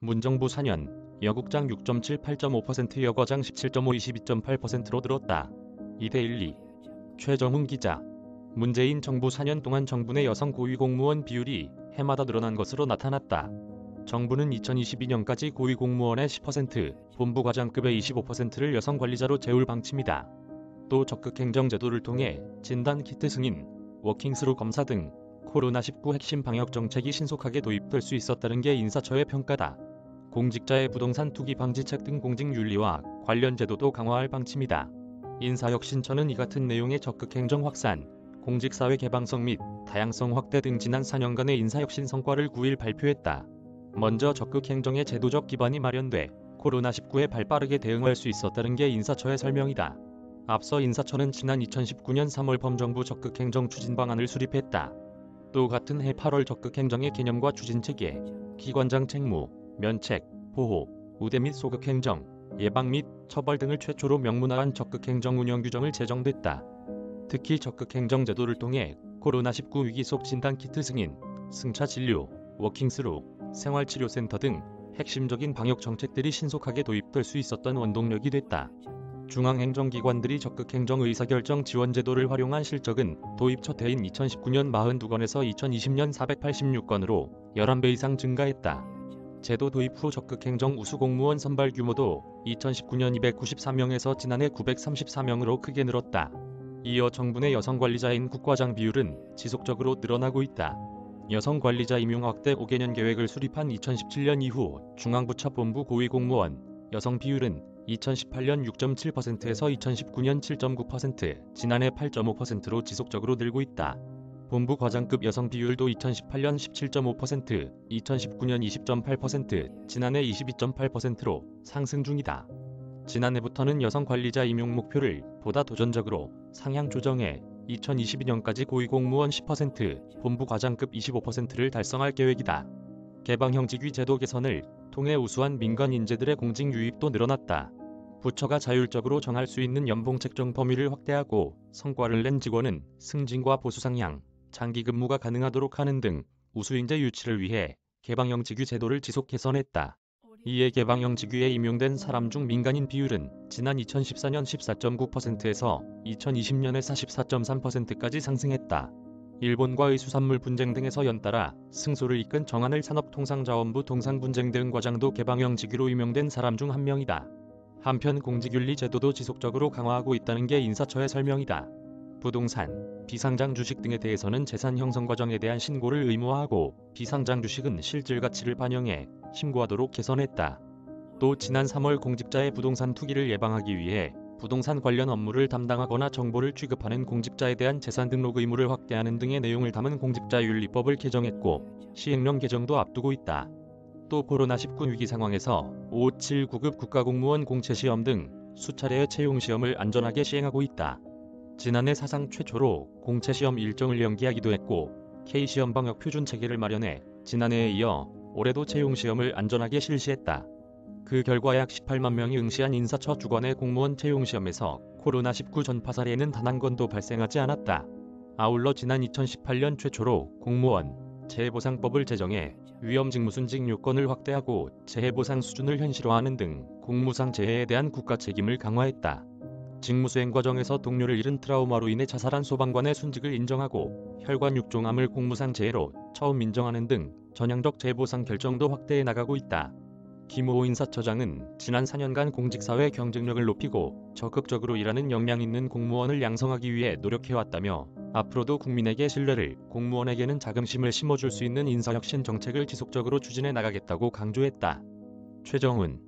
문정부 4년 여국장 6.78.5%, 여과장 17.5, 22.8%로 늘었다. 2대12 최정훈 기자. 문재인 정부 4년 동안 정부 내 여성 고위공무원 비율이 해마다 늘어난 것으로 나타났다. 정부는 2022년까지 고위공무원의 10%, 본부과장급의 25%를 여성 관리자로 채울 방침이다. 또 적극행정제도를 통해 진단키트 승인, 워킹스루 검사 등 코로나19 핵심 방역 정책이 신속하게 도입될 수 있었다는 게 인사처의 평가다. 공직자의 부동산 투기 방지책 등 공직윤리와 관련 제도도 강화할 방침이다. 인사혁신처는 이 같은 내용의 적극행정 확산, 공직사회 개방성 및 다양성 확대 등 지난 4년간의 인사혁신 성과를 9일 발표했다. 먼저 적극행정의 제도적 기반이 마련돼 코로나19에 발빠르게 대응할 수 있었다는 게 인사처의 설명이다. 앞서 인사처는 지난 2019년 3월 범정부 적극행정 추진방안을 수립했다. 또 같은 해 8월 적극행정의 개념과 추진체계, 기관장 책무, 면책, 보호, 우대 및 소극행정, 예방 및 처벌 등을 최초로 명문화한 적극행정 운영규정을 제정됐다. 특히 적극행정 제도를 통해 코로나19 위기 속 진단키트 승인, 승차 진료, 워킹스루, 생활치료센터 등 핵심적인 방역 정책들이 신속하게 도입될 수 있었던 원동력이 됐다. 중앙행정기관들이 적극행정 의사결정 지원 제도를 활용한 실적은 도입 첫 해인 2019년 42건에서 2020년 486건으로 11배 이상 증가했다. 제도 도입 후 적극행정 우수공무원 선발 규모도 2019년 294명에서 지난해 934명으로 크게 늘었다. 이어 정부 내 여성 관리자인 국과장 비율은 지속적으로 늘어나고 있다. 여성 관리자 임용 확대 5개년 계획을 수립한 2017년 이후 중앙부처 본부 고위공무원 여성 비율은 2018년 6.7%에서 2019년 7.9%, 지난해 8.5%로 지속적으로 늘고 있다. 본부 과장급 여성 비율도 2018년 17.5%, 2019년 20.8%, 지난해 22.8%로 상승 중이다. 지난해부터는 여성 관리자 임용 목표를 보다 도전적으로 상향 조정해 2022년까지 고위공무원 10%, 본부 과장급 25%를 달성할 계획이다. 개방형 직위 제도 개선을 통해 우수한 민간 인재들의 공직 유입도 늘어났다. 부처가 자율적으로 정할 수 있는 연봉 책정 범위를 확대하고 성과를 낸 직원은 승진과 보수 상향, 장기 근무가 가능하도록 하는 등 우수 인재 유치를 위해 개방형 직위 제도를 지속 개선했다. 이에 개방형 직위에 임용된 사람 중 민간인 비율은 지난 2014년 14.9%에서 2020년에 44.3%까지 상승했다. 일본과의 수산물 분쟁 등에서 연달아 승소를 이끈 정한을 산업통상자원부 동상분쟁 대응 과장도 개방형 직위로 임용된 사람 중 한 명이다. 한편 공직윤리 제도도 지속적으로 강화하고 있다는 게 인사처의 설명이다. 부동산, 비상장 주식 등에 대해서는 재산 형성 과정에 대한 신고를 의무화하고 비상장 주식은 실질 가치를 반영해 신고하도록 개선했다. 또 지난 3월 공직자의 부동산 투기를 예방하기 위해 부동산 관련 업무를 담당하거나 정보를 취급하는 공직자에 대한 재산 등록 의무를 확대하는 등의 내용을 담은 공직자윤리법을 개정했고 시행령 개정도 앞두고 있다. 또 코로나19 위기 상황에서 557구급 국가공무원 공채시험 등 수차례의 채용시험을 안전하게 시행하고 있다. 지난해 사상 최초로 공채시험 일정을 연기하기도 했고 K시험 방역 표준 체계를 마련해 지난해에 이어 올해도 채용시험을 안전하게 실시했다. 그 결과 약 18만 명이 응시한 인사처 주관의 공무원 채용시험에서 코로나19 전파 사례는 단 한 건도 발생하지 않았다. 아울러 지난 2018년 최초로 공무원 재해보상법을 제정해 위험직무순직 요건을 확대하고 재해보상 수준을 현실화하는 등 공무상 재해에 대한 국가 책임을 강화했다. 직무수행 과정에서 동료를 잃은 트라우마로 인해 자살한 소방관의 순직을 인정하고 혈관 육종암을 공무상 재해로 처음 인정하는 등 전향적 재해보상 결정도 확대해 나가고 있다. 김호호 인사처장은 지난 4년간 공직사회 경쟁력을 높이고 적극적으로 일하는 역량 있는 공무원을 양성하기 위해 노력해왔다며 앞으로도 국민에게 신뢰를, 공무원에게는 자긍심을 심어줄 수 있는 인사혁신 정책을 지속적으로 추진해 나가겠다고 강조했다. 최정훈